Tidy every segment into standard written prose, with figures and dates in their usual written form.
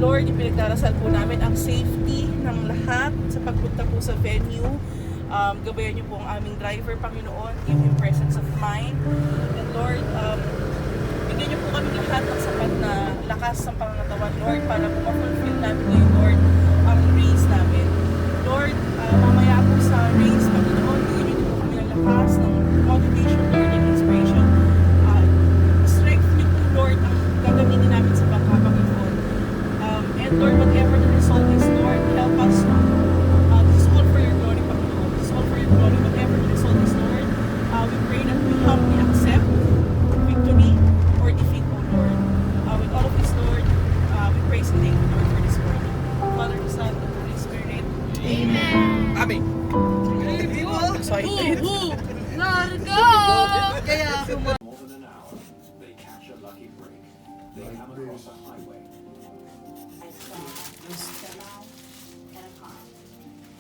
Lord, ipinagdarasal po namin ang safety ng lahat sa pagpunta po sa venue. Gabayan niyo po ang aming driver, Panginoon. Give him presence of mind. And Lord, bigyan niyo po kami lahat ng sapat na lakas ng pangangatawan, Lord, para po ma-fulfill namin ngayon, Lord, ang race namin. Lord, mamaya po sa race, Panginoon, bigyan niyo po kami ng lakas, ng motivation, Lord, and inspiration. Strength niyo po, Lord, ang gagamitin namin sa bangka, Panginoon. And Lord, whatever the result is, Lord, help us. This is all for your glory, Panginoon. This is all for your glory. Whatever the result is, Lord, we pray that we humbly accept victory or defeat, O Lord. With all of this, Lord, we praise and thank you, Lord, for this morning. Father, the Son, and the Holy Spirit. Amen. Amen. Excited. Kaya More than an hour, they catch a lucky break. They come across a highway. I saw a demo and a car,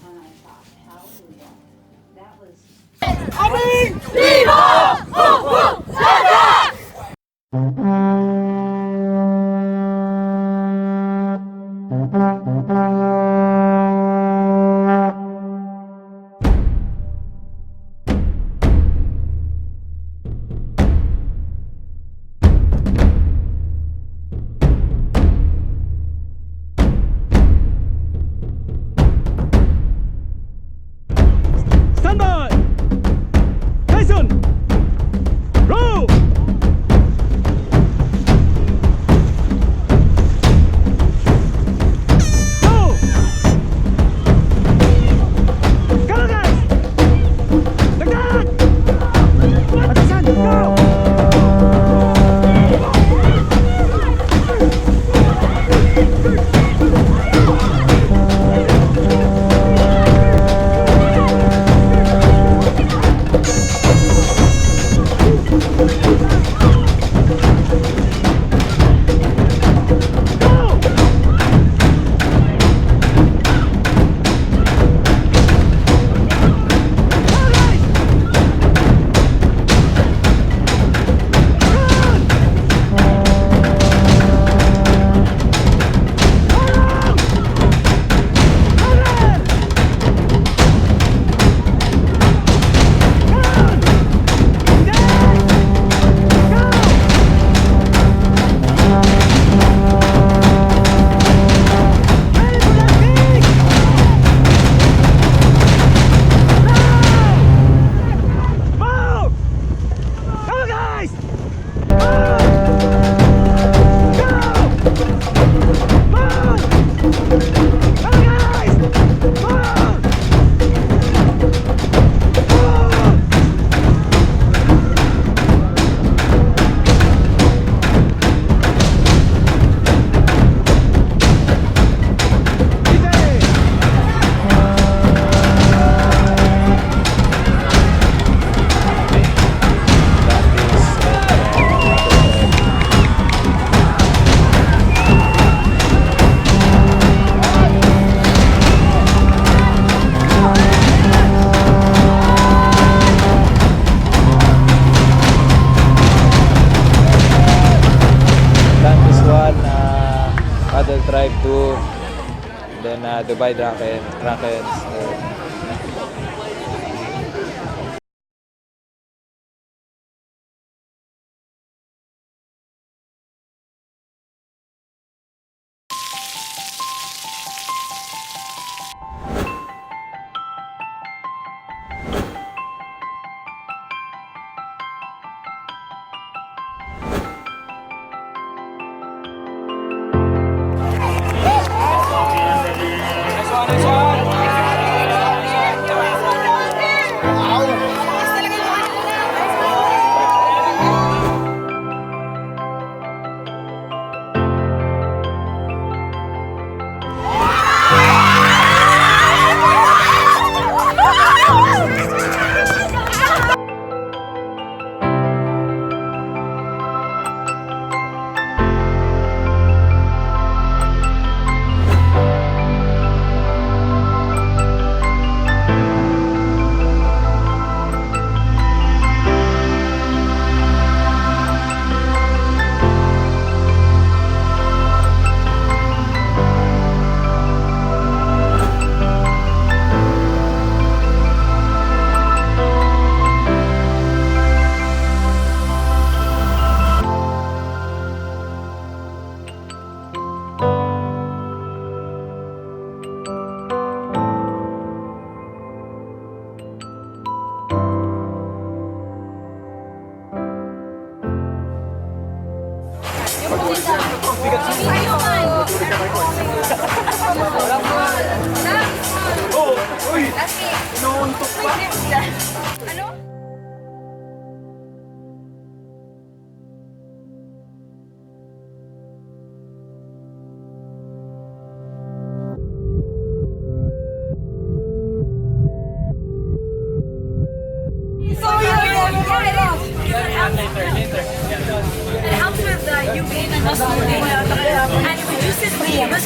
and I thought, hallelujah, that was. Stand by! Listen! Roll! Go! Go guys! Dagdag! Atasan! Go! Move! Go guys! Move! Go! Move! Go guys! Move! Done this one, Paddle Drive 2, then Dubai Drunken. Nice one.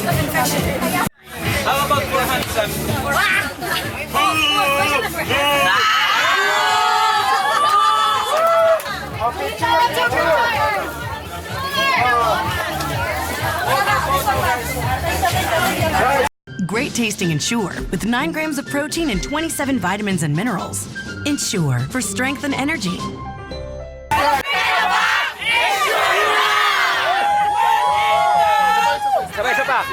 How about for handsome? Great tasting Ensure with 9 grams of protein and 27 vitamins and minerals. Ensure for strength and energy. Sabay, isa pa.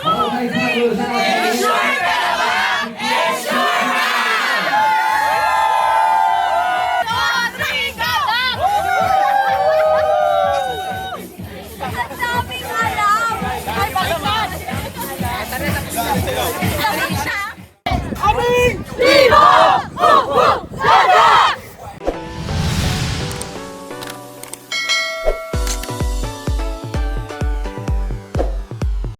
Okay,